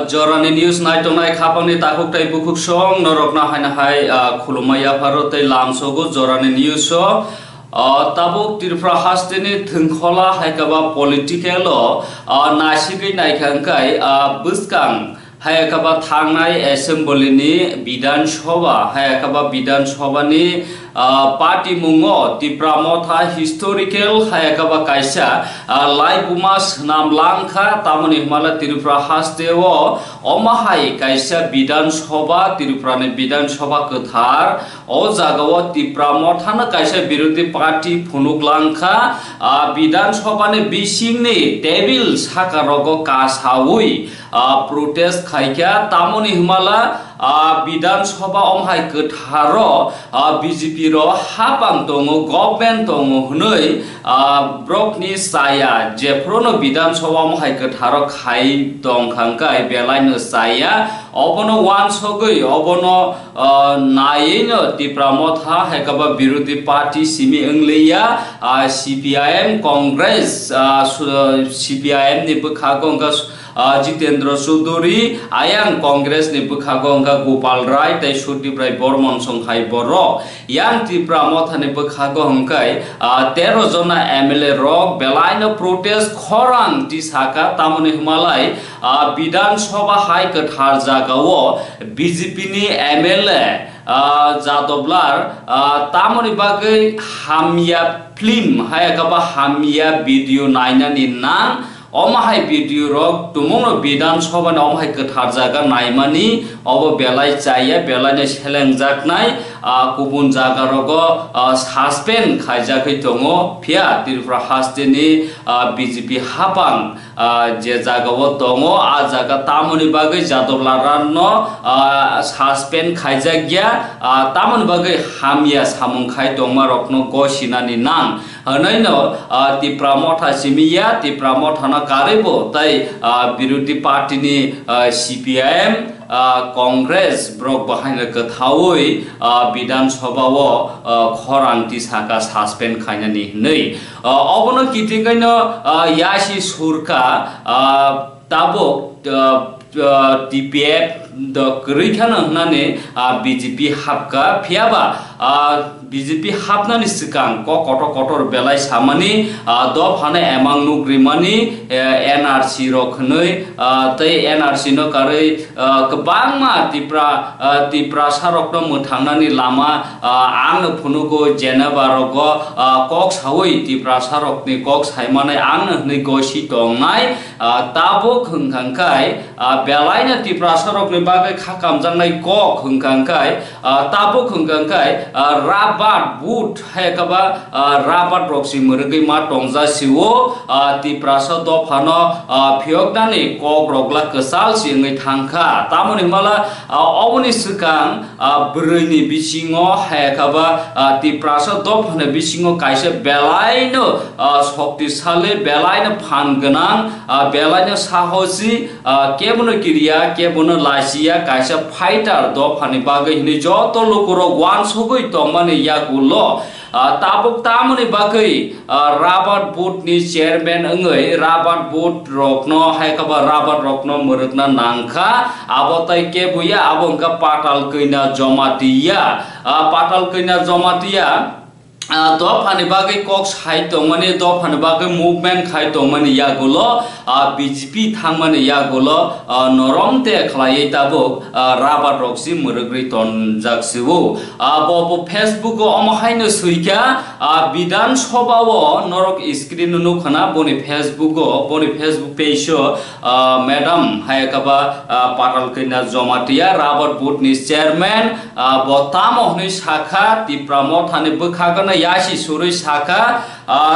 Jorani news night tonai khapangni takuk tai bukuk song norokna haina hai khulumaya pharotai lamsogo Jorani news so tabuk tirfra hasteni thungkhola haikaba political nasigai naikangkai buskang hayakaba thangnai assembly ni bidan sabha hayakaba bidan sabha ni party mungo tipramotha historical hayakaba kaisa laibumas nam langkha tamoni himala tirupra hastewo omahai kaisa bidan sabha tiruprani bidan sabha kathar o jagao tipramotha na kaisa birodi party phunuk langkha bidan sabha ni bisingni table sakarogo kashawi protest khaikya tamoni himala bidan sabha omhai katharo BJP ro hapang tongo government tongo hunoi brokni saya jeprono bidan sabha omhai katharo khai tong khangkai belaino saya obono wan sogoi obono naino tipramotha hekaba birodi party simi engleya CPIM Congress CPIM ni bukhagonga Jitendra Suduri ayang Congress ni bukhagonga Gopal Rai tai Sudibrai Bormon Songhai Boro yang tipramotha ni bukhagongkai 13 jona MLA rok belaino protest khorang tisaka tamoni himalai bidan sabha hai kathar jagao BJP ni MLA Jadoblar tamoni bagai hamia film hayakaba hamia video naina ni nang omahai video rok tumono bidan sabha ni omahai kathar jaga naimani obo belai chaya belai ne selengjaknai kubun jaga rogo suspend khaijakai tongo phia tirupra hasteni BJP hapang je jagao tongo jaga tamoni bagai jadoblaranno suspend khaijagya tamoni bagai hamia samung khai tongma rokno gosinani nang hanaino tipramotha simiya tipramotha na karebo tai birodi party ni CPIM Congress brok bahaina kathawoi bidan sabha o khorang tisaka suspend khainani nei obono kitingaino yasi surka tabo TPF the Kurikhana Nane BJP Hapka Piaba BJP Hapnani Sikang Kotor Belai Samani Dob Hane Amang Nugrimani NRC Roknoi Tay NRC no Kare Kabangma Tipra Sarokno Muthanani Lama Ang Punugo Jenabarogo Cox Hawi Tipra Sarokni Cox Haimane Ang Negoshi Tongnai Tabo Kungkankai Belaina Tipra Sarokni bagai khakam jangnai kok hungkangkai tabo hungkangkai rabat boot hekaba rabat roksi murgai ma tongja siwo tiprasa dofano phioknani kok rogla kesal singai thangkha tamoni mala oboni sikang bruni bisingo hekaba tiprasa dofane bisingo kaisa belaino shoktisale belaino phanganang belaino sahosi kebono kiriya kebono lasi kaisa fighter do phani bagai ni joto lokoro wan sogoi tongmani yagulo tabuk tamani bagai rabat boat ni chairman angai rabat boat rokno haikaba rabat rokno murukna nangkha abotai ke buya abongka patal kaina jomatiya do phani bagai cox hai tongmani do phani bagai movement khai tongmani yagulo BJP thangmani yagulo noromte khlai tabo rabat roksi murugri ton jaksibu bo Facebook o amahaino suika bidan sabha o norok screen nu khana boni Facebook page madam hayakaba patal kaina jomatiya rabat board ni chairman botamo ni shakha tipramotha ni bukhagana yasi surui saka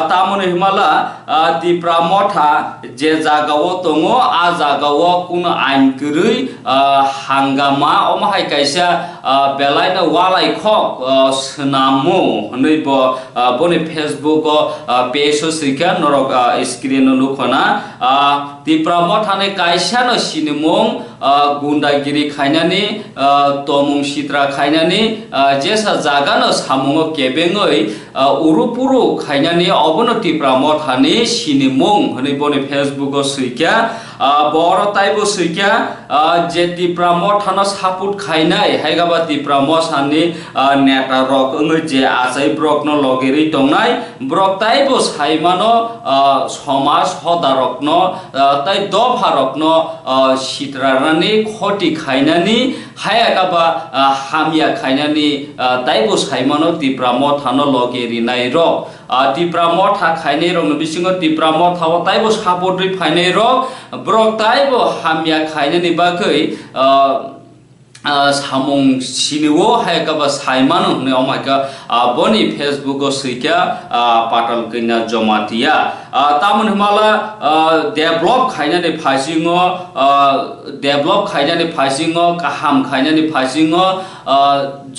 tamoni himala tipramotha je jagao tongo jagao kuno ain kurui hangama omahai kaisa belaina walai khok snamu noibo boni Facebook page sika norok screen nu khona tipramotha ne kaisa no sinimong gundagiri khainani tomung sitra khainani jesa jaga no samungo kebengoi urupuru khainani obonoti pramothani sinimung honi boni Facebook o suikya बर ताइबो सैक्या जे तिप्रा मथाना सापुट खाइनाय हायगाबा तिप्रा मसानि नेता रक जे आसाय ब्रकनो लगेरि तंनाय book ताइबो साइमानो समाज हदारकनो ताइ दफारकनो सित्रारानि खति खाइनानि हायागाबा हामिया खाइनानि ताइबो साइमानो तिप्रा मथानो लगेरि नाय रक तिप्रा मथा खाइनाय रक बिसिङो तिप्रा मथाव ताइबो सापोट फाइनाय रक ब्रक ताइबो हामिया खाइनानि बागै सामुं सिनिवो हायकाबा साइमान होने अमाइका बनी फेसबुक सैक्या पाटल कैना जमातिया तामन हमाला डेभलप खाइनानै फासिङो डेभलप खाइनानै फासिङो काहाम खाइनानै फासिङो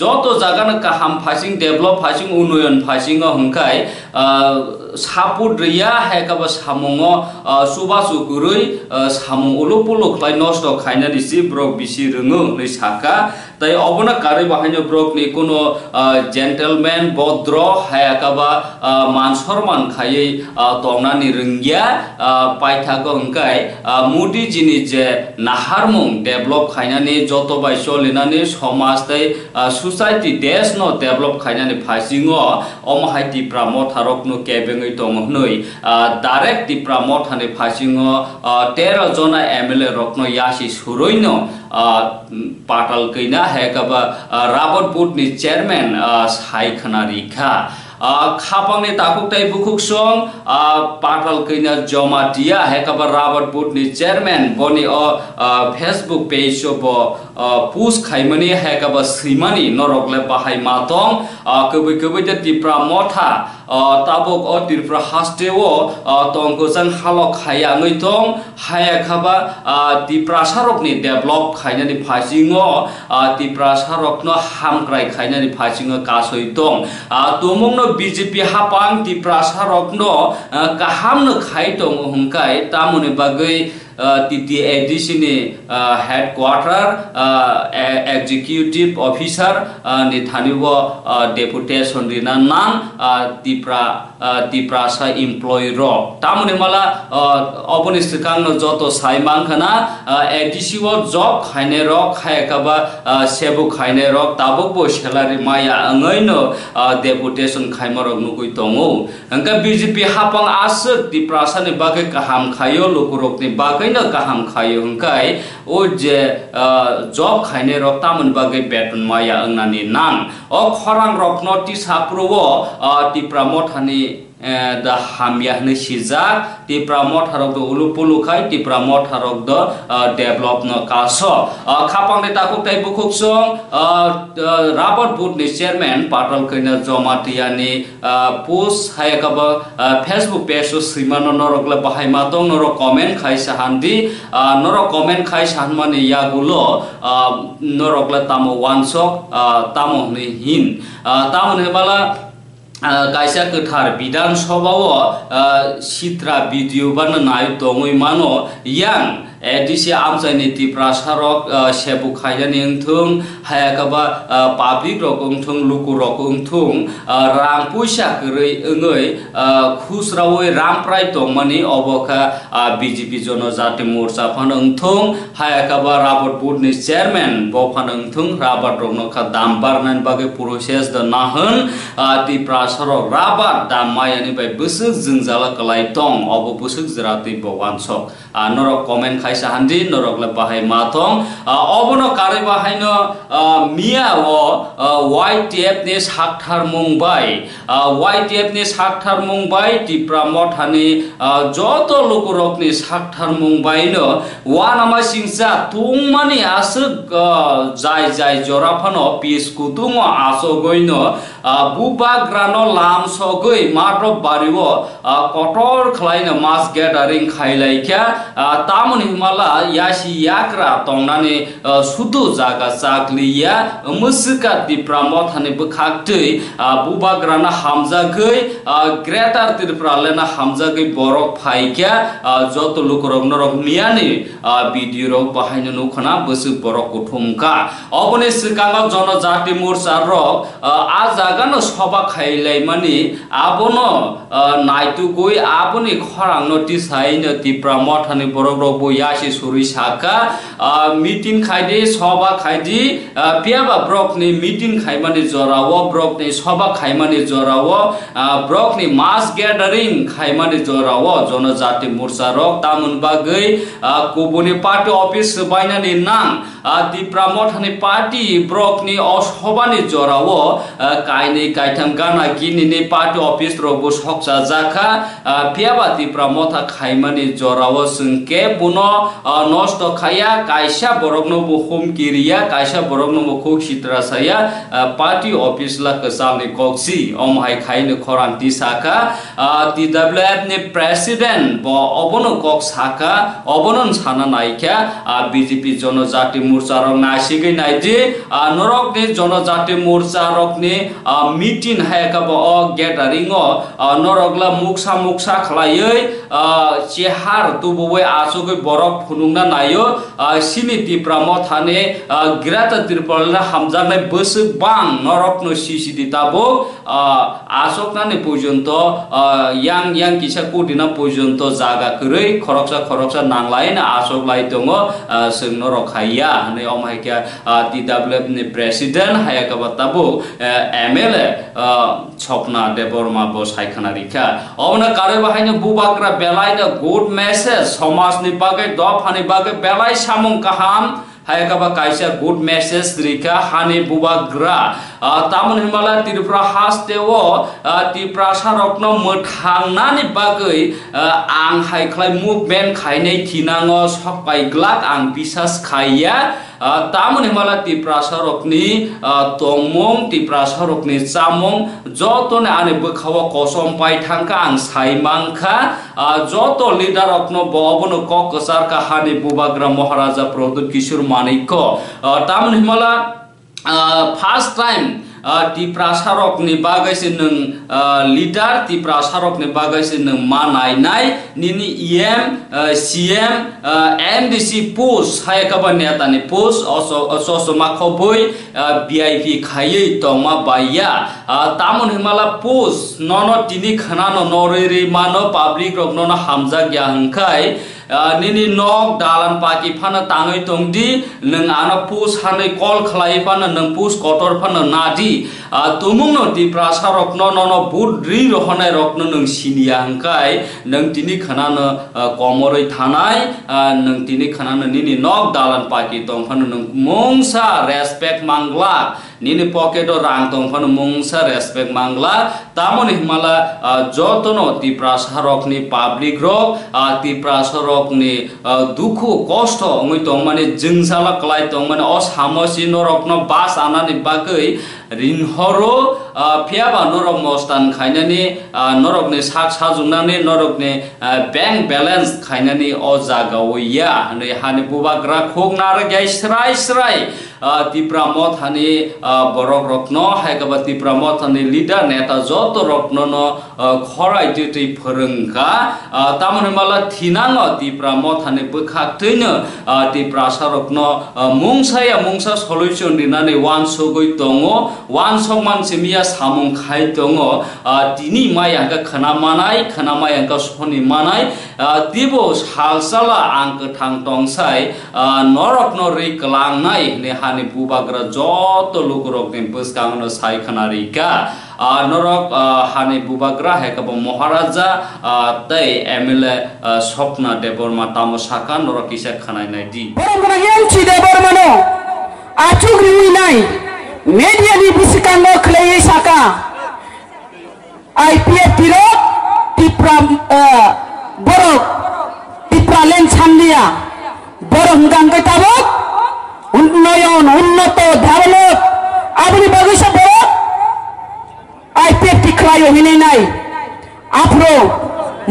जतो जागानो काहाम फासिङ डेभलप फासिङ उन्नयन फासिङो हंखाय सापुट रिया हायकाबा सामुङो सुबासु गुरै सामुं उलुपुलु खलाय नष्ट खाइनानै सि ब्रक बिसि रोङो नै साका ताई अबना कारे बाहायनो ब्रक नि कोनो जेन्टलमेन भद्र हायकाबा मान सन्मान खायै तंनानि रोंगिया पाइथाको हंखाय मुदि जिनि जे नाहारमुं डेभलप खाइनानै जतो बायसो लिनानै समाज ताई सोसाइटी देश न डेभलप खाइनानै फासिङो अमहाय तिप्रा मथारक नु केबेङै तंहनै डाइरेक्ट तिप्रा मथानि फासिङो 13 जना एमएलए रकनो यासि सुरैनो पाटल कैना हायकाबा राबत बोर्डनि चेयरमैन सायखना रिखा खापांनि ताकुकटाय बुकुकसं पाटल कैना जमातिया हायकाबा राबत बोर्डनि चेयरमैन बनि फेसबुक पेज बो पुस खाइमानि हायकाबा सैमानि नरकले बाहाय मातं कबै कबै तिप्रा मथा ताबक तिप्रा हास्टेवो तंगोजन हालक खायाङै तं हायाखाबा तिप्रा सारकनि डेभलप खाइनानै फासिङो तिप्रा सारकनो हामक्राय खाइनानै फासिङो कासै तं तमुंनो बीजेपी हापां तिप्रा सारकनो काहामनो खाइ तं हंखाय तामुनि बागै TTADC नि हेडक्वार्टर एग्जीक्यूटिव ऑफिसर नि थानिबो डेपुटेशन रिना नाम तिप्रा सा एम्प्लॉय रो तामुनि माला अपनि सिकांनो जतो साइमांखना एडीसी वो जॉब खाइने रो खायकाबा सेबु खाइने रो ताबुबो सैलारि माया अंगैनो डेपुटेशन खाइमरक नुगै दङो अंका बीजेपी हापां आसक तिप्रा सानि बागै काहाम खायो लोकरकनि बागै न काहाम खायो हंखाय ओ जे जॉब खाइने रक तामन बागै बेतन माया अंगनानि नां ओ खरां रकनो तिसाप्रुवो तिप्रा मथानि दा हामिया हने सिजा तिप्रा मथारक द उलुपुलु खाय तिप्रा मथारक द डेभलप न कासो खापांनि ताकुकटाय बुकुकसं राबत बोर्डनि चेयरमैन पाटल कैना जमातियानि पोस्ट हायकाबा फेसबुक पेज सैमान नरकले बाहाय मातं नर कमेन्ट खाय साहान्दी नर कमेन्ट खाय सानमानि यागुलो नरकले तामो वानसक तामो हने हिन तामन हेबाला कायसा गोथार विधान सभाव सित्रा भिडिअ बानो नाय दङै मानो यां एडीसी आमसाइनि तिप्रा सारक सेबु खाइजानि ओंथों हायाकाबा पाब्लिक रक ओंथों लुकु रक ओंथों रां पैसा गरै ओङै खुसरावै रां प्राय दंमानि अबका बीजेपी जनजाति मोर्चा फान ओंथों हायाकाबा राबत बोर्डनि चेयरमैन बफान ओंथों राबत रकनखा दाम बारनान बागै प्रोसेस द नाहोन तिप्रा सारक राबत दाम मायानि बाय बोसोक जोंजाला कलाय दं अब बोसोक जराति बवानसक नरक कमेन्ट खायसा हान्दी नरकले बाहाय माथं अबनो कारे बाहायनो मिया वो YTF नि साकथार मुंबाय YTF नि साकथार मुंबाय तिप्रा मथानि जतो लोकरकनि साकथार मुंबायनो वानामा सिंसा तुंमानि आसक जाय जराफानो पिस कुतुमो आसो गयनो बुबा ग्रानो लाम सगै मात्र बारिवो कटर खलायनो मास गेदारिं खायलायख्या तामुनि हिमाला यासि याक्रा तंनानि सुदु जागा जागलिया मुसुका तिप्रा मथानि बखाक्तै बुबा ग्राना हामजागै ग्रेटार तिप्रा लेना हामजागै बरक फाइख्या जत लोकरक नरक मियानि भिडिअ रक बाहायनो नुखना बोसु बरक उठुमका अबनि सिकांगा जनजाति मोर्चा रक आ जागानो सबा खाइलाय माने आबोनो नाइटुगुइ आबोनि खरां नोटिस हाइनो तिप्रा मथानि बरग्रग बयासि सुरि साका मिटिं खाइदे सबा खाइदि पियाबा ब्रकनि मिटिं खाइमानि जराव ब्रकनि सबा खाइमानि जराव ब्रकनि मास गैदरिंग खाइमानि जराव जनजाति मोर्चा रक तामुन बागै कुबुनि पार्टी ऑफिस बायनानि नां तिप्रा मथानि पार्टी ब्रकनि असबानि जराव काइनै काइथाम गाना गिनिनि पार्टी ऑफिस रबो सकसा जाखा पियाबा तिप्रा मथा खाइमानि जराव संके बुनो नष्ट खाया काइसा बरगनो बुहुम किरिया काइसा बरगनो बुखु खित्रासाया पार्टी ऑफिस ला कसालनि कक्सी अमहाय खाइनो खरांति साखा TWF नि प्रेसिडेंट ब अबनो कक साखा अबनन साना नायख्या बीजेपी जनजाति मोर्चा रक नासिगै नायदि नरक नि जनजाति मोर्चा रक नि मीटिंग हायका ब गेदारिंग नरकला मुक्सा खलायै चेहार तुबुवे आसुगै बरक फुनुंना नायो सिनि तिप्रा मथाने गिराता तिरपलना हामजानाय बोसो बां नरक नो सिसिदि ताबो आसकनानि पर्यन्त yang kisa kudina पर्यन्त जागा करै खरकसा नांलायना आसक लाई दङ जोंनो रखाया नै अमहायका TWF नि प्रेसिडेंट हायका बताबो MLA छपना देबरमा बो सायखनारिखा अबना कारे बाहायनो बुबाग्रा बेलायनो गुड मेसेज समाजनि बागै दफानि बागै बेलाय सामुं काहाम हायकाबा काइसा गुड मेसेज रिका हानि बुबाग्रा तामुन हिमालय तिरफ्रा हास्तेव तिप्रा सारकनो मोथांनानि बागै आं हायख्लाय मुभमेन्ट खायनै थिनाङो सकायग्लाक आं बिसास खाया तामुन हिमालय तिप्रा सारकनि तंमं तिप्रा सारकनि चामं जतने आने बोखाव कसम पाइथांखा आं साइमांखा जत लिडार अपनो बबनो ककसार का हानि बुबाग्रा महाराजा प्रदुत किशोर मानिक तामुन हिमालय फर्स्ट टाइम तिप्रा सारकनि बागैसे नों लिडार तिप्रा सारकनि बागैसे नों मानायनाय निनि EM CM MDC पोस्ट हायकाबा नेतानि पोस्ट असमा खबै VIP खायै तंमा बाया तामुन हिमाला पोस्ट नन तिनि खनानो नरेरि मानो पब्लिक रकनो हामजा ग्या हंखाय निनि नक दालान पाकि फाना ताङै तंदि नों आना पोस्ट हानै कल खलाय फाना नों पोस्ट कटर फाना नादि तुमुंनो तिप्रा सारकनो नन बुद्रि रहनाय रकनो नों सिनिया हंखाय नों तिनि खनानो कमरै थानाय नों तिनि खनानो निनि नक दालान पाकि तं फाना नों मंसा रेसपेक्ट मांगला निनि पकेटो रां तं फाना मंसा रेसपेक्ट मांगला तामुन हिमाला जतनो तिप्रा सारकनि पब्लिक रक तिप्रा सारकनि दुखु कष्ट ngoi tong mane jingzala klai tong mane असामसि नरकनो बास आनानि बागै रिनहरो पियाबा नरक मस्तान खायनानि नरकनि साक साजुंनानि नरकनि बैंक बैलेंस खायनानि अ जागावैया नै हानि बुबाग्रा खोग नार गाय स्राय तिप्रा मथानि बरक रत्न हायगाबा तिप्रा मथानि लिडार नेता जत रत्न खराय दितै फोरोंगा तामुन माला थिनाङ तिप्रा मथानि बोखाक्तैनो तिप्रा सारकन मुंसा सल्युशन दिनानै वान सगै दङ वान सग मानसि मिया सामुं खाय दङ तिनि मायागा खोनामायागा सनि मानाय तिबो सालसाला आंक थां तंसाय नरक नरै कलांनाय ने हानि बुबाग्रा जत लोगरकनि बसकांनो सायखनारिका नरक हानि बुबाग्रा हेकब महाराजा तै MLA स्वप्ना देबरमा तामसाका नरक इसा खनायनाय दि बरमना यांची देबरमानो आचुग्रिनि नाय मेडियानि बिसिकांनो खलै साका IPF पिरो तिप्रा बरक तिप्रा लेन छान्दिया बरम गांगै ताबक उन्नयन उन्नत डेभलप आबनि बगैसा बरक IPF टिख्लायो हिनै नाय आफ्रो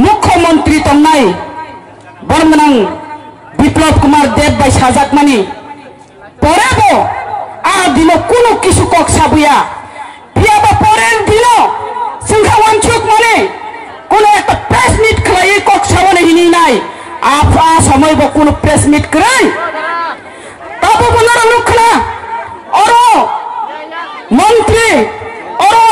मुख्यमंत्री तंनाय बरमनां बिप्लव कुमार देव बाय साजाकमानि परेबो आ दिनो कुनु किसु कक साबुया पियाबा परेन दिनो संखा वानचुक माने कुनु एक प्रेस मीट खलायै कक साबने हिनै नाय आफा समयबो कुनु प्रेस मीट करै ताबो बनारा लुखना अरो मंत्री अरो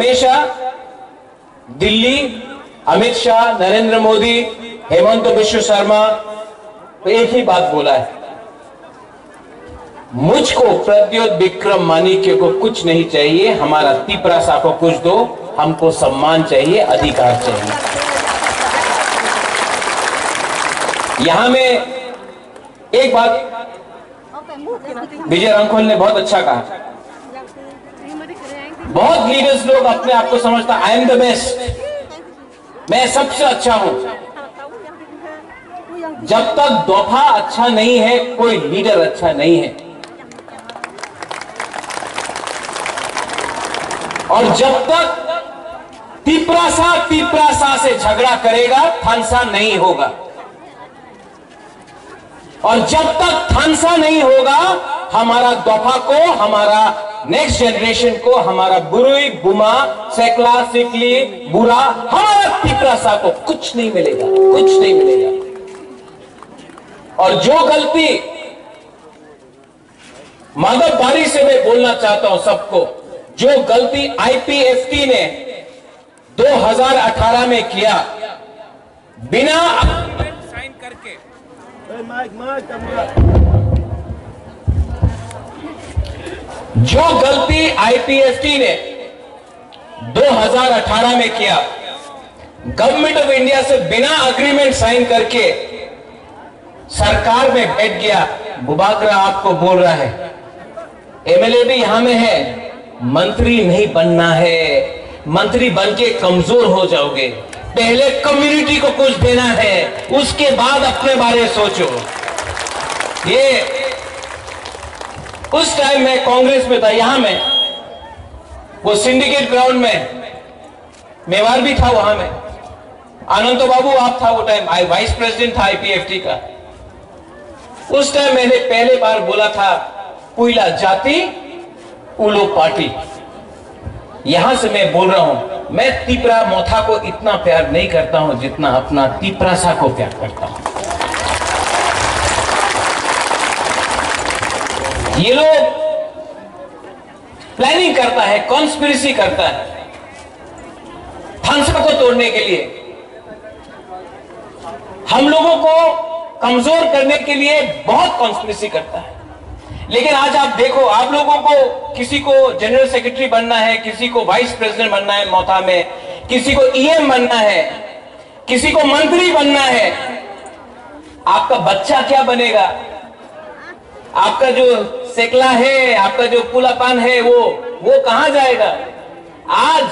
हमेशा दिल्ली, अमित शाह, नरेंद्र मोदी, हेमंत बिश्व शर्मा तो एक ही बात बोला है, मुझको प्रद्योत विक्रम मानिक्य को कुछ नहीं चाहिए, हमारा तिपरासा को कुछ दो, हमको सम्मान चाहिए, अधिकार चाहिए। यहां में एक बात विजय रंखोल ने बहुत अच्छा कहा, बहुत लीडर्स लोग अपने आप को समझता आई एम द बेस्ट, मैं सबसे अच्छा हूं। जब तक दफा अच्छा नहीं है कोई लीडर अच्छा नहीं है, और जब तक तिपरासा से झगड़ा करेगा थानसा नहीं होगा, और जब तक थानसा नहीं होगा हमारा दफा को, हमारा नेक्स्ट जनरेशन को, हमारा बुरुई, बुमा, सेकला, सिकली, बुरा, हमारा तिपरासा को कुछ नहीं मिलेगा, कुछ नहीं मिलेगा। और जो गलती माधव बारी से मैं बोलना चाहता हूं सबको, जो गलती आईपीएफटी ने 2018 में किया, बिना साइन करके, जो गलती आईपीएफटी ने 2018 में किया, गवर्नमेंट ऑफ इंडिया से बिना एग्रीमेंट साइन करके सरकार में बैठ गया। बुबाकरा आपको बोल रहा है, एमएलए भी यहां में है, मंत्री नहीं बनना है, मंत्री बनके कमजोर हो जाओगे, पहले कम्युनिटी को कुछ देना है, उसके बाद अपने बारे सोचो। ये उस टाइम में कांग्रेस में था, यहां में वो सिंडिकेट ग्राउंड में मेवार भी था, वहां में आनंद बाबू आप था, वो टाइम वाइस प्रेसिडेंट था आईपीएफटी का। उस टाइम मैंने पहले बार बोला था, पुइला जाति उलो पार्टी। यहां से मैं बोल रहा हूं, मैं तिपरा मोथा को इतना प्यार नहीं करता हूं जितना अपना तिपरासा को प्यार करता हूं। ये लोग प्लानिंग करता है, कॉन्स्पिरेसी करता है थानसा को तोड़ने के लिए, हम लोगों को कमजोर करने के लिए बहुत कॉन्स्पिरेसी करता है। लेकिन आज आप देखो, आप लोगों को किसी को जनरल सेक्रेटरी बनना है, किसी को वाइस प्रेसिडेंट बनना है मोथा में, किसी को ईएम बनना है, किसी को मंत्री बनना है, आपका बच्चा क्या बनेगा? आपका जो सेकला है, आपका जो पुलापान है, वो कहां जाएगा? आज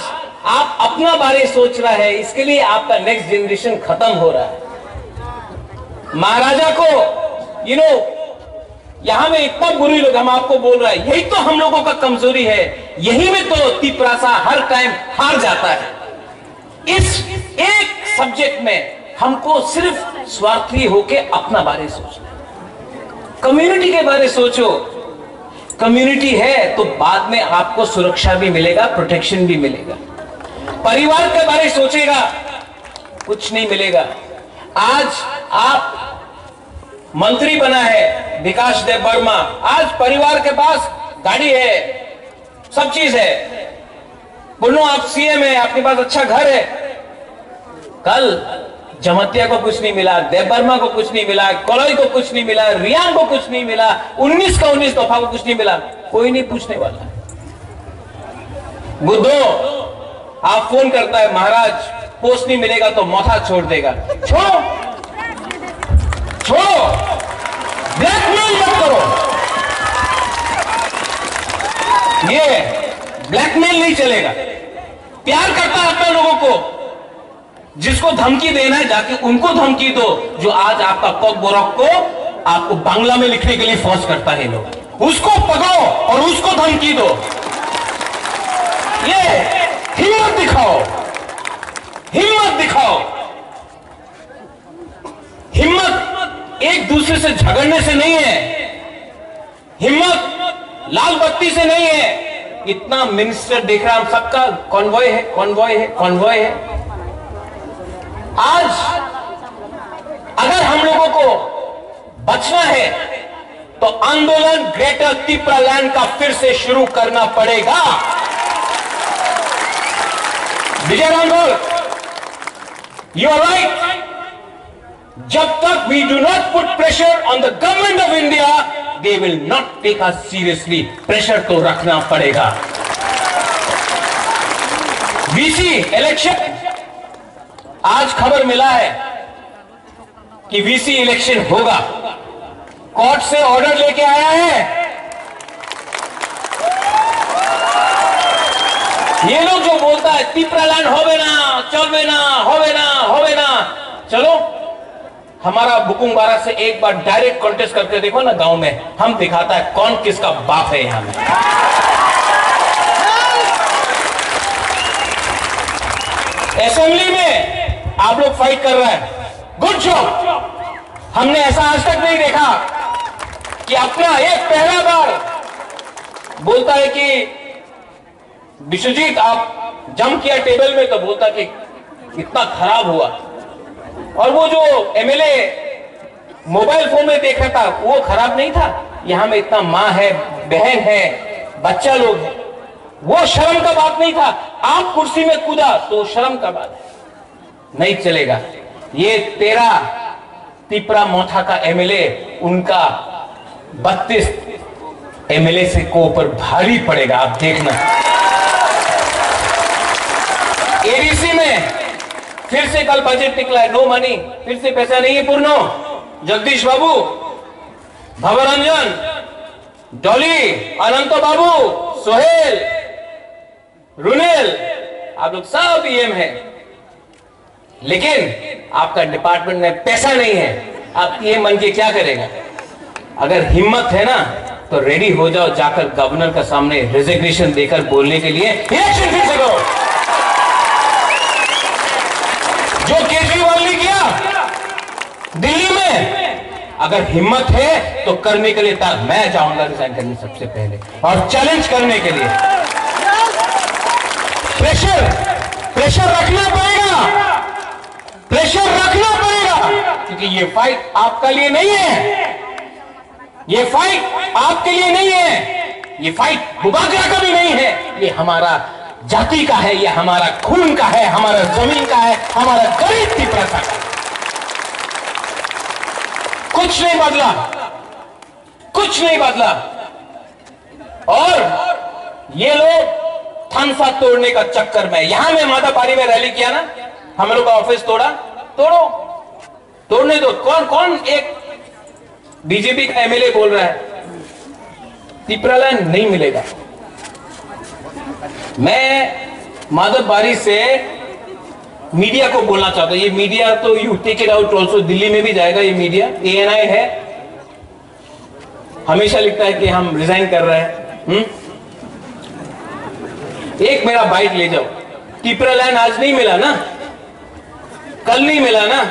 आप अपना बारे सोच रहा है, इसके लिए आपका नेक्स्ट जनरेशन खत्म हो रहा है। महाराजा को यहां में इतना बुरी लोग, हम आपको बोल रहा है, यही तो हम लोगों का कमजोरी है, यही में तो तिपरासा हर टाइम हार जाता है। इस एक सब्जेक्ट में हमको सिर्फ स्वार्थी होके अपना बारे सोचना, कम्युनिटी के बारे सोचो। कम्युनिटी है तो बाद में आपको सुरक्षा भी मिलेगा, प्रोटेक्शन भी मिलेगा। परिवार के बारे सोचेगा, कुछ नहीं मिलेगा। आज आप मंत्री बना है विकास देव वर्मा, आज परिवार के पास गाड़ी है, सब चीज है, बोलो आप सीएम है, आपके पास अच्छा घर है। कल जमतिया को कुछ नहीं मिला, देव वर्मा को कुछ नहीं मिला, कोलोई को कुछ नहीं मिला, रियान को कुछ नहीं मिला, 19 का 19 तोहफा को कुछ नहीं मिला, कोई नहीं पूछने वाला। बुद्धो आप फोन करता है, महाराज पोस्ट नहीं मिलेगा तो मोथा छोड़ देगा। छोड़ो, ब्लैकमेल मत करो, ये ब्लैकमेल नहीं चलेगा। प्यार करता है अपने लोगों को, जिसको धमकी देना है जाके उनको धमकी दो, जो आज आपका कॉक बोरक को आपको बांग्ला में लिखने के लिए फोर्स करता है लोग, उसको पकड़ो और उसको धमकी दो। ये हिम्मत दिखाओ, हिम्मत दिखाओ। हिम्मत एक दूसरे से झगड़ने से नहीं है, हिम्मत लाल बत्ती से नहीं है। इतना मिनिस्टर देख रहा, हम सबका कॉन्वॉय है, कॉन्वॉय है, कॉन्वॉय है। आज अगर हम लोगों को बचना है तो आंदोलन ग्रेटर तिपरा लैंड का फिर से शुरू करना पड़ेगा। Vijay Ramgol, you are right. जब तक we do not put pressure on the government of India, they will not take us seriously. Pressure तो रखना पड़ेगा। वीसी इलेक्शन, आज खबर मिला है कि वीसी इलेक्शन होगा। कोर्ट से ऑर्डर लेके आया है। ये लोग जो बोलता है तिप्रालैंड होवे ना, चलवे ना, होवे ना, होवे ना, चलो हमारा बुकुंग बारा से एक बार डायरेक्ट कॉन्टेस्ट करके देखो ना गांव में, हम दिखाता है कौन किसका बाप है यहां में। असेंबली में आप लोग फाइट कर रहे हैं, गुड जॉब। हमने ऐसा आज तक नहीं देखा कि अपना एक पहला बार बोलता है कि विश्वजीत आप जम किया टेबल में, तो बोलता कि इतना खराब हुआ। और वो जो एमएलए मोबाइल फोन में देख रहा था वो खराब नहीं था। यहां में इतना मां है, बहन है, बच्चा लोग है, वो शर्म का बात नहीं था। आप कुर्सी में कूदा तो शर्म का बात है, नहीं चलेगा। ये 13 तिपरा मोथा का एमएलए, उनका 32 एमएलए से को ऊपर भारी पड़ेगा, आप देखना। एडीसी में फिर से कल बजट निकला है, नो मनी, फिर से पैसा नहीं है पूर्ण। जगदीश बाबू, भवरंजन, डॉली, अनंत बाबू, सोहेल, रुनेल, आप लोग सब ईएम है, लेकिन आपका डिपार्टमेंट में पैसा नहीं है। आप ईएम बन के क्या करेगा? अगर हिम्मत है ना तो रेडी हो जाओ, जाकर गवर्नर का सामने रेजिग्नेशन देकर बोलने के लिए इलेक्शन फिर से करो, जो केजरीवाल ने किया दिल्ली में। अगर हिम्मत है तो करने के लिए तैयार, मैं जाऊंगा रिजाइन करने सबसे पहले और चैलेंज करने के लिए। प्रेशर रखना पड़ेगा, प्रेशर रखना पड़ेगा, क्योंकि ये फाइट आपका लिए नहीं है, ये फाइट आपके लिए नहीं है, ये फाइट बुबागरा का भी नहीं है, ये हमारा जाति का है, ये हमारा खून का है, हमारा जमीन का है, हमारा गरीब की प्रथा का। कुछ नहीं बदला, कुछ नहीं बदला। और ये लोग थानसा तोड़ने का चक्कर में, यहां में मातापारी में रैली किया ना, हम लोग का ऑफिस तोड़ा, तोड़ो, तोड़ने दो। कौन कौन एक बीजेपी का एमएलए बोल रहा है तिपरालैंड नहीं मिलेगा। मैं माधव बारी से मीडिया को बोलना चाहता हूं, ये मीडिया तो you take it out also, Delhi में भी जाएगा ये मीडिया, एएनआई है, हमेशा लिखता है कि हम रिजाइन कर रहे हैं। एक मेरा बाइट ले जाओ, तिपरालैंड आज नहीं मिला ना, कल नहीं मिला ना,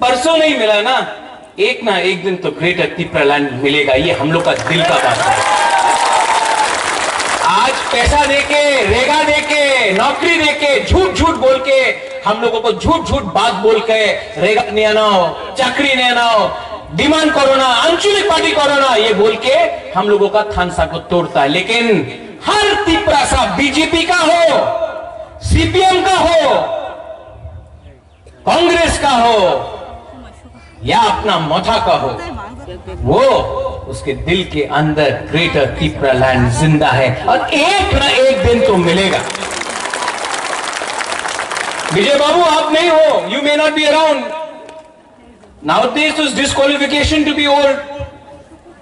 परसों नहीं मिला ना, एक ना एक दिन तो ग्रेटर तिपरालैंड मिलेगा। ये हम लोग का दिल का बात है। आज पैसा देके, रेगा देके, नौकरी देके, झूठ झूठ बोल के, हम लोगों को झूठ झूठ बात बोल के रेगा नहीं आनाओ, चाकरी नहीं आनाओ, डिमांड कोरोना, आंचलिक पार्टी कोरोना, ये बोल के हम लोगों का थानसा को तोड़ता है। लेकिन हर तिपरा सा बीजेपी का हो, सीपीएम का हो, कांग्रेस का हो या अपना मोथा का हो, वो उसके दिल के अंदर ग्रेटर तिपरालैंड जिंदा है और एक ना एक दिन तो मिलेगा। विजय बाबू आप नहीं हो, you may not be around now, this is disqualification to be old.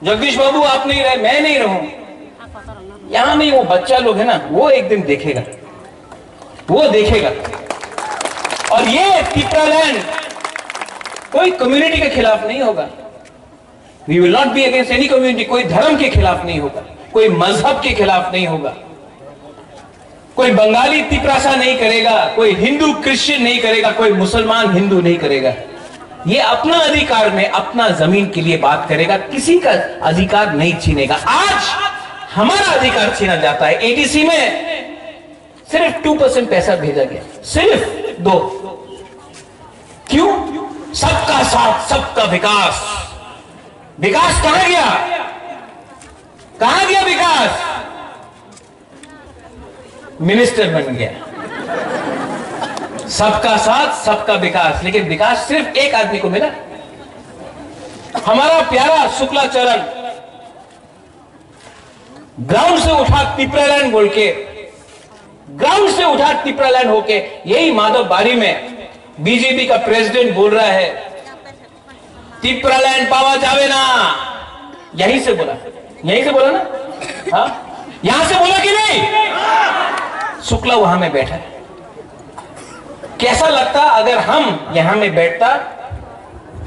Jagdish Babu आप नहीं रहे, मैं नहीं रहूं, यहां में वो बच्चा लोग है ना, वो एक दिन देखेगा, वो देखेगा। और ये तिपरालैंड कोई कम्युनिटी के खिलाफ नहीं होगा, we will not be against any community, कोई धर्म के खिलाफ नहीं होगा, कोई मजहब के खिलाफ नहीं होगा, कोई बंगाली तिपरासा नहीं करेगा, कोई हिंदू क्रिश्चियन नहीं करेगा, कोई मुसलमान हिंदू नहीं करेगा। ये अपना अधिकार में अपना जमीन के लिए बात करेगा, किसी का अधिकार नहीं छीनेगा। आज हमारा अधिकार छीना जाता है। एडीसी में सिर्फ 2% पैसा भेजा गया, सिर्फ 2। क्यों? सबका साथ, सबका विकास। विकास कहां गया? कहां गया विकास? मिनिस्टर बन गया। सबका साथ सबका विकास, लेकिन विकास सिर्फ एक आदमी को मिला। हमारा प्यारा शुक्लाचरण ग्राउंड से उठा तिपरालैंड बोल के, ग्राउंड से उठा तिपरालैंड होके, यही माधव बारी में बीजेपी का प्रेसिडेंट बोल रहा है तिपरालैंड पावा जावे ना, यहीं से बोला, यहीं से बोला ना, हाँ यहां से बोला कि नहीं? शुक्ला वहां में बैठा है। कैसा लगता अगर हम यहां में बैठता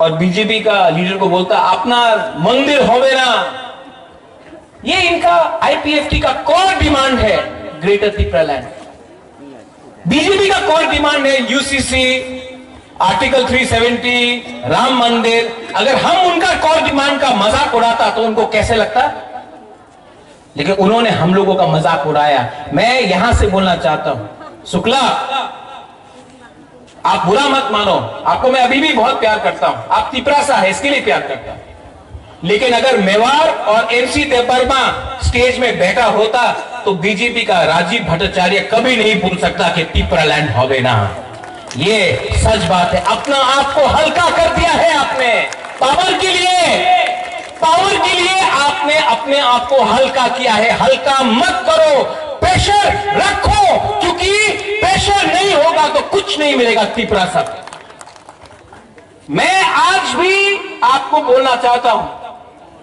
और बीजेपी का लीडर को बोलता अपना मंदिर होवे ना। ये इनका आईपीएफटी का कोर डिमांड है, ग्रेटर तिपरालैंड। बीजेपी का कोर डिमांड है यूसीसी, आर्टिकल 370, राम मंदिर। अगर हम उनका कोर डिमांड का मजाक उड़ाता तो उनको कैसे लगता, लेकिन उन्होंने हम लोगों का मजाक उड़ाया। मैं यहां से बोलना चाहता हूं, शुक्ला आप बुरा मत मानो, आपको मैं अभी भी बहुत प्यार करता हूं, आप तिपरासा है इसके लिए प्यार करता हूं, लेकिन अगर मेवाड़ और एमसी देवबर्मा स्टेज में बैठा होता तो बीजेपी का राजीव भट्टाचार्य कभी नहीं भूल सकता कि तिपरालैंड होवे ना। ये सच बात है। अपना आप को हल्का कर दिया है आपने, पावर के लिए आपने अपने आप को हल्का किया है। हल्का मत करो, प्रेशर रखो, क्योंकि प्रेशर नहीं होगा तो कुछ नहीं मिलेगा तिपरासा। मैं आज भी आपको बोलना चाहता हूं,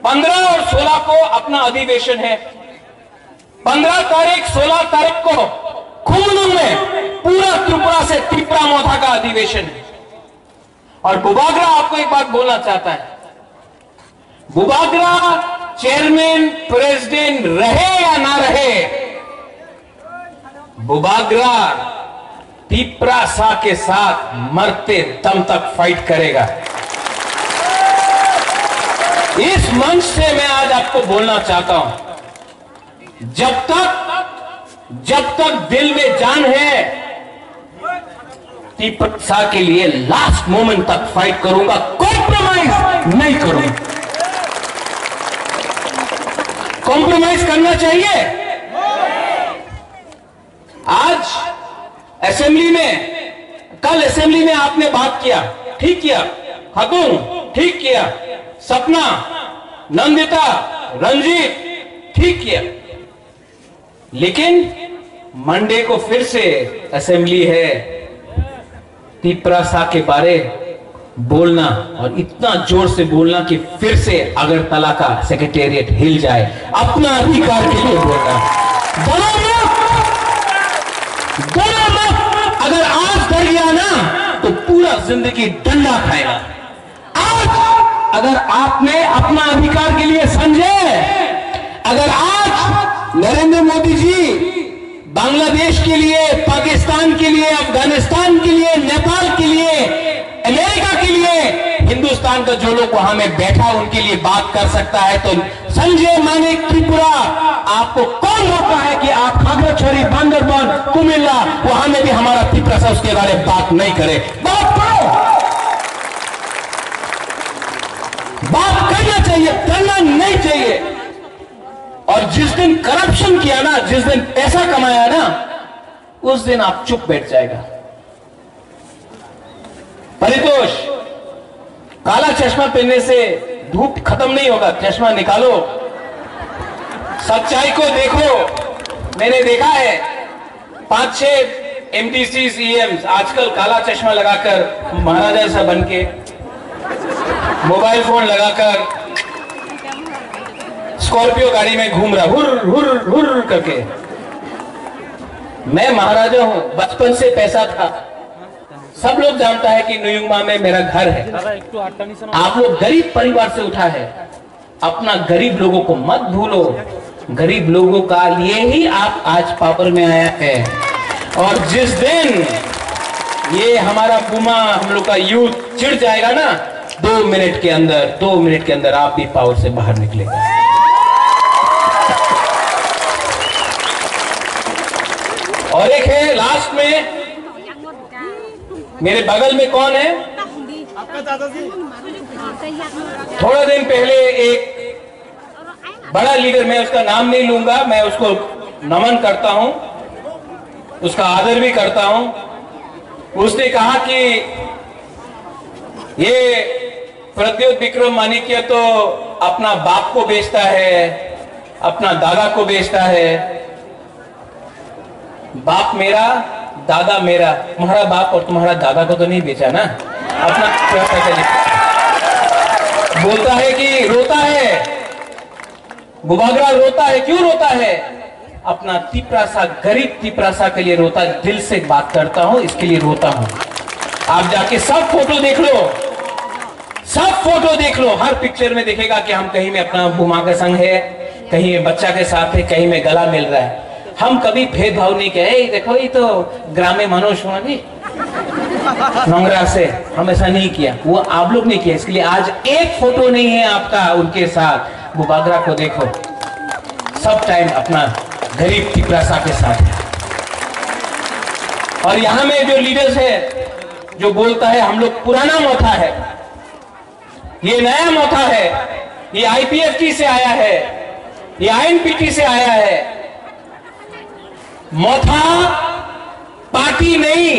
15 और 16 को अपना अधिवेशन है। 15 तारीख 16 तारीख को खुमलुंग में पूरा त्रिपुरा से तिपरा मोथा का अधिवेशन है। और बुबागरा आपको एक बात बोलना चाहता है, बुबागरा चेयरमैन प्रेसिडेंट रहे या ना रहे, बुबागरा तिपरासा के साथ मरते दम तक फाइट करेगा। इस मंच से मैं आज आपको बोलना चाहता हूं, जब तक दिल में जान है, तिपरासा के लिए लास्ट मोमेंट तक फाइट करूंगा, कॉम्प्रोमाइज नहीं करूंगा। कॉम्प्रोमाइज करना चाहिए। आज असेंबली में, कल असेंबली में आपने बात किया, ठीक किया, हकुम ठीक किया, सपना, नंदिता, रंजीत ठीक किया, लेकिन मंडे को फिर से असेंबली है। तिपरासा के बारे बोलना और इतना जोर से बोलना कि फिर से अगरतला का सेक्रेटेरिएट हिल जाए, अपना अधिकार के लिए बोलना। डरो मत, अगर आज डर गया ना तो पूरा जिंदगी डंडा खाएगा। आज अगर आपने अपना अधिकार के लिए समझे, अगर आज नरेंद्र मोदी जी बांग्लादेश के लिए, पाकिस्तान के लिए, अफगानिस्तान के लिए, नेपाल के लिए, अमेरिका के लिए, हिंदुस्तान का जो लोग वहां में बैठा उनके लिए बात कर सकता है, तो संजय मानिक त्रिपुरा आपको कौन रोका है कि आप खागड़ाछड़ी, बांदरबान, कुमिल्ला वहां में भी हमारा तिपरासा उसके बारे में बात नहीं करे? बात करो, बात करना चाहिए, करना नहीं चाहिए। और जिस दिन करप्शन किया ना, जिस दिन पैसा कमाया ना, उस दिन आप चुप बैठ जाएगा। परितोष, काला चश्मा पहनने से धूप खत्म नहीं होगा, चश्मा निकालो, सच्चाई को देखो। मैंने देखा है 5-6 एमडीसी सीएम्स आजकल काला चश्मा लगाकर, महाराजा सा बन के, मोबाइल फोन लगाकर, स्कॉर्पियो गाड़ी में घूम रहा, हुर हुर हुर करके। मैं महाराजा हूं, बचपन से पैसा था, सब लोग जानता है कि नुयुंगमा में मेरा घर है। आप लोग गरीब परिवार से उठा है, अपना गरीब लोगों को मत भूलो। गरीब लोगों का लिए ही आप आज पावर में आया है। और जिस दिन ये हमारा बुमा, हम लोग का यूथ चिढ़ जाएगा ना, 2 मिनट के अंदर आप भी पावर से बाहर निकलेगा। और एक है लास्ट में, मेरे बगल में कौन है? आपका दादाजी। थोड़ा दिन पहले एक बड़ा लीडर, मैं उसका नाम नहीं लूंगा, मैं उसको नमन करता हूं, उसका आदर भी करता हूं, उसने कहा कि ये प्रद्योत विक्रम माणिक्य तो अपना बाप को बेचता है, अपना दादा को बेचता है। बाप मेरा, दादा मेरा। तुम्हारा बाप और तुम्हारा दादा को तो नहीं बेचा ना, अपना पैसा। बोलता है कि रोता है, बुबागरा रोता है। क्यों रोता है? अपना तिपरासा, गरीब तिपरासा के लिए रोता। दिल से बात करता हूं, इसके लिए रोता हूं। आप जाके सब फोटो देख लो, सब फोटो देख लो। हर पिक्चर में देखेगा कि हम कहीं में अपना बुमा के संग है, कहीं में बच्चा के साथ है, कहीं में गला मिल रहा है। हम कभी भेदभाव नहीं किया। देखो ये तो ग्राम्य मनोज हुआ जी नोंगरा से, हम ऐसा नहीं किया। वो आप लोग ने किया। इसके लिए आज एक फोटो नहीं है आपका उनके साथ। बुबागरा को देखो, सब टाइम अपना गरीब तिपरासा के साथ है। और यहां में जो लीडर्स है, जो बोलता है हम लोग पुराना मोथा है, ये नया मोथा है, ये आईपीएफटी से आया है, ये आईएनपीटी से आया है। मोथा पार्टी नहीं,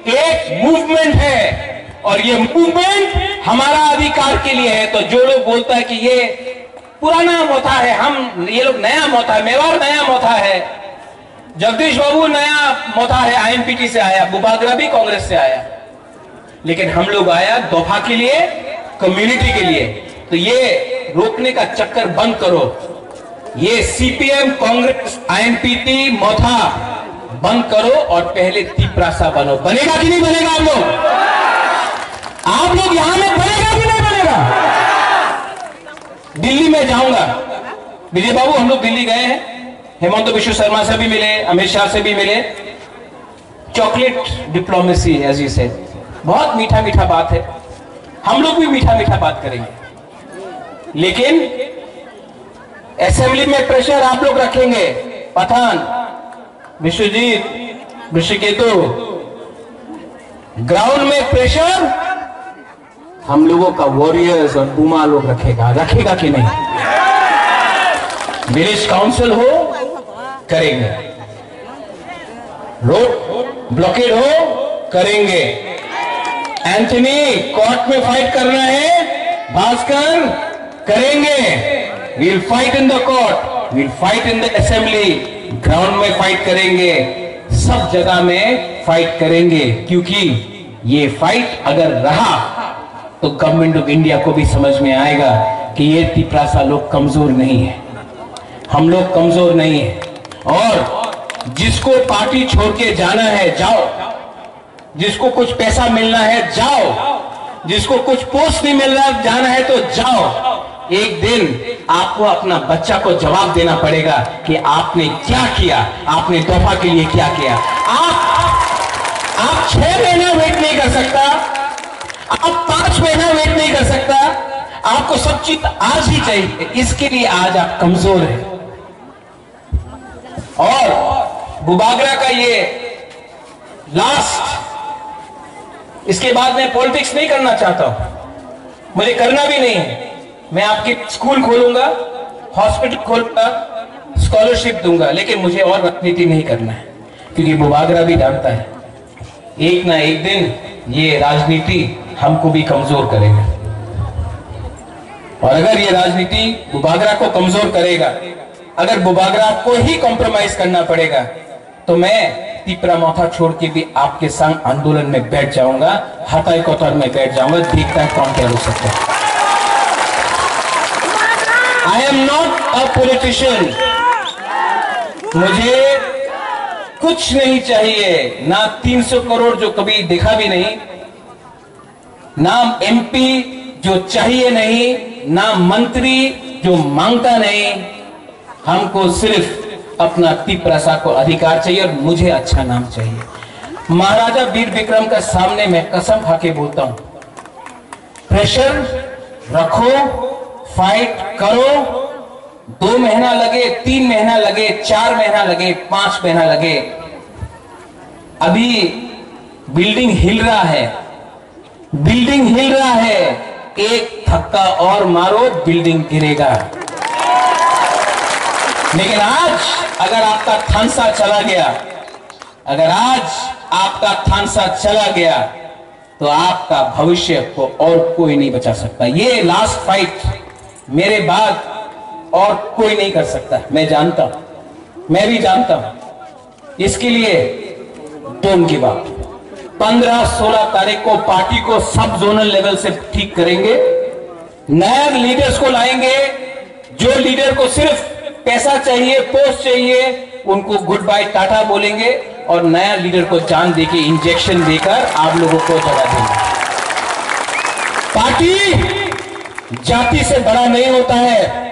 एक मूवमेंट है, और ये मूवमेंट हमारा अधिकार के लिए है। तो जो लोग बोलता है कि ये पुराना मोथा है, हम ये लोग नया मोथा है, मेवाड़ नया मोथा है, जगदीश बाबू नया मोथा है, आईएनपीटी से आया, बुबागरा भी कांग्रेस से आया, लेकिन हम लोग आया दोफा के लिए, कम्युनिटी के लिए। तो ये रोकने का चक्कर बंद करो। ये सीपीएम, कांग्रेस, आईएनपीटी, मोथा बंद करो और पहले तिपरासा बनो। बनेगा कि नहीं बनेगा? आप लोग यहां में बनेगा कि नहीं बनेगा? दिल्ली में जाऊंगा, विजय बाबू हम लोग दिल्ली गए हैं, हेमंत विश्व शर्मा से भी मिले, अमित शाह से भी मिले। Chocolate diplomacy as you said, बहुत मीठा मीठा बात है। हम लोग भी मीठा मीठा बात करेंगे, लेकिन असेंबली में प्रेशर आप लोग रखेंगे। पठान, विश्वजीत, विश्वकेतु, ग्राउंड में प्रेशर हम लोगों का वॉरियर्स और बुमा लोग रखेगा कि नहीं? विलेज काउंसिल हो करेंगे, रोड ब्लॉकेड हो करेंगे, एंथनी कोर्ट में फाइट करना है, भास्कर करेंगे। We'll fight in the court, we'll fight in the assembly, ground में फाइट करेंगे, सब जगह में फाइट करेंगे। क्योंकि ये फाइट अगर रहा तो गवर्नमेंट ऑफ इंडिया को भी समझ में आएगा कि ये तिपरासा लोग कमजोर नहीं है, हम लोग कमजोर नहीं है। और जिसको पार्टी छोड़ के जाना है जाओ, जिसको कुछ पैसा मिलना है जाओ, जिसको कुछ पोस्ट नहीं मिल रहा जाना है तो जाओ। एक दिन आपको अपना बच्चा को जवाब देना पड़ेगा कि आपने क्या किया, आपने दोफा के लिए क्या किया। आप 6 महीना वेट नहीं कर सकता, आप 5 महीना वेट नहीं कर सकता, आपको सब चीज आज ही चाहिए। इसके लिए आज आप कमजोर हैं। और बुबागरा का ये लास्ट, इसके बाद मैं पॉलिटिक्स नहीं करना चाहता हूं, मुझे करना भी नहीं है। मैं आपकी स्कूल खोलूंगा, हॉस्पिटल खोलूंगा, स्कॉलरशिप दूंगा, लेकिन मुझे और राजनीति नहीं करना है। क्योंकि बुबागरा भी जानता है एक ना एक दिन ये राजनीति हमको भी कमजोर करेगा। और अगर ये राजनीति बुबागरा को कमजोर करेगा, अगर बुबागरा को ही कॉम्प्रोमाइज करना पड़ेगा, तो मैं तिपरा मोथा छोड़ के भी आपके संग आंदोलन में बैठ जाऊंगा, हताई कोतर में बैठ जाऊंगा। देखता है कौन क्या हो सकता है। I am not a politician, मुझे कुछ नहीं चाहिए, ना 300 करोड़ जो कभी देखा भी नहीं, ना एमपी जो चाहिए नहीं, ना मंत्री जो मांगता नहीं। हमको सिर्फ अपना तिपरासा को अधिकार चाहिए और मुझे अच्छा नाम चाहिए। महाराजा वीर विक्रम का सामने मैं कसम खा के बोलता हूं, प्रेशर रखो, फाइट करो, 2 महीना लगे, 3 महीना लगे, 4 महीना लगे, 5 महीना लगे। अभी बिल्डिंग हिल रहा है, बिल्डिंग हिल रहा है, एक धक्का और मारो बिल्डिंग गिरेगा। लेकिन आज अगर आपका थांसा चला गया, अगर आज आपका थानसा चला गया तो आपका भविष्य को और कोई नहीं बचा सकता। ये लास्ट फाइट मेरे बाद और कोई नहीं कर सकता। मैं जानता हूं, मैं भी जानता हूं। इसके लिए डोंट गिव अप। 15-16 तारीख को पार्टी को सब जोनल लेवल से ठीक करेंगे, नए लीडर्स को लाएंगे। जो लीडर को सिर्फ पैसा चाहिए, पोस्ट चाहिए, उनको गुड बाय टाटा बोलेंगे और नया लीडर को जान देके इंजेक्शन देकर आप लोगों को जगह देंगे। पार्टी जाति से बड़ा नहीं होता है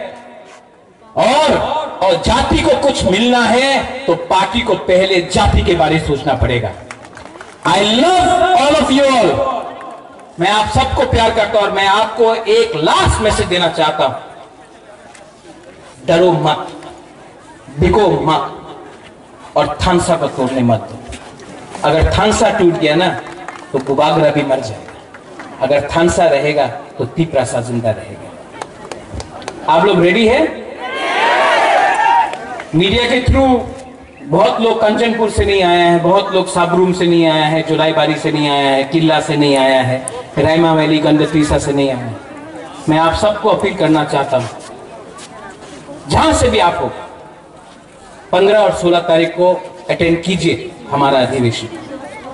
और जाति को कुछ मिलना है तो पार्टी को पहले जाति के बारे में सोचना पड़ेगा। I love all of you all. मैं आप सबको प्यार करता हूं और मैं आपको एक लास्ट मैसेज देना चाहता हूं। डरो मत, बिको मत और थानसा को तोड़ने मत दो। अगर थानसा टूट गया ना तो बुबागरा भी मर जाएगा। अगर थानसा रहेगा तो तिपरासा जिंदा रहेगा। आप लोग रेडी हैं? मीडिया के थ्रू बहुत लोग कंचनपुर से नहीं आया है, बहुत लोग साबरूम से नहीं आया है, जुलाईबारी से नहीं आया है, किला से नहीं आया है, रायमा वैली गंडतीसा से नहीं आया है। मैं आप सबको अपील करना चाहता हूं, जहां से भी आप हो 15 और 16 तारीख को अटेंड कीजिए हमारा अधिवेशन।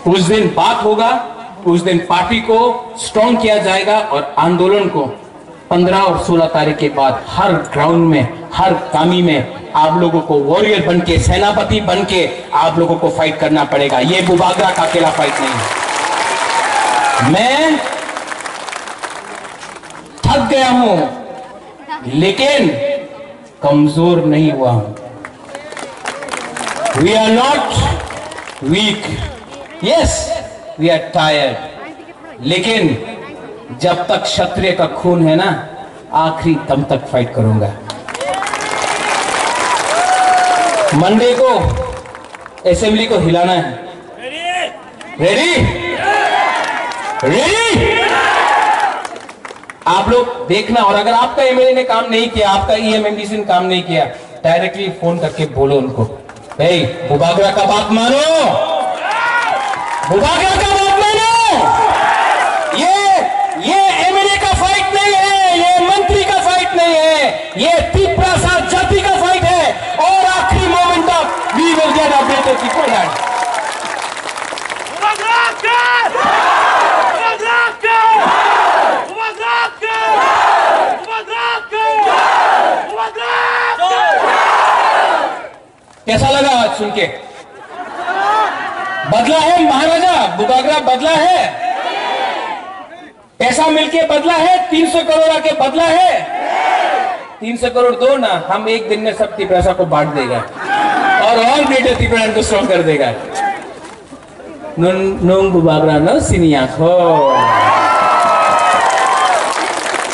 उस दिन बात होगा, उस दिन पार्टी को स्ट्रॉन्ग किया जाएगा और आंदोलन को 15 और 16 तारीख के बाद हर ग्राउंड में, हर कामी में आप लोगों को वॉरियर बनके, सेनापति बनके आप लोगों को फाइट करना पड़ेगा। ये बुबागरा का अकेला फाइट नहीं है। मैं थक गया हूं लेकिन कमजोर नहीं हुआ हूं। We are not weak. Yes, we are tired. लेकिन जब तक क्षत्रिय का खून है ना, आखिरी दम तक फाइट करूंगा। मंडे को असेंबली को हिलाना है। रेडी? रेडी? आप लोग देखना, और अगर आपका एमएलए ने काम नहीं किया, आपका ईएमएमडीसी ने काम नहीं किया, डायरेक्टली फोन करके बोलो उनको, भाई बुबागरा का बात मानो, बुबागरा का बात मानो। ये एमएलए का फाइट नहीं है, ये मंत्री का फाइट नहीं है, ये तिपरासा जाति का फाइट है। और आखिरी मोमेंट तक we will get updated before that. कैसा लगा आज सुन के? बदला है महाराजा, बुबागरा बदला है, पैसा मिलके बदला है, 300 करोड़ आके बदला है। 300 करोड़ दो ना, हम एक दिन में सब तिपरासा को बांट देगा और ग्रेटर तिपरान को स्ट्रॉन्ग कर देगा। नुंग बुबागरा न सिनिया खो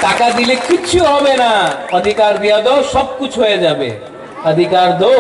टाका दिले किच्छु होबे ना, अधिकार दिया दो सब कुछ हो जाबे। अधिकार दो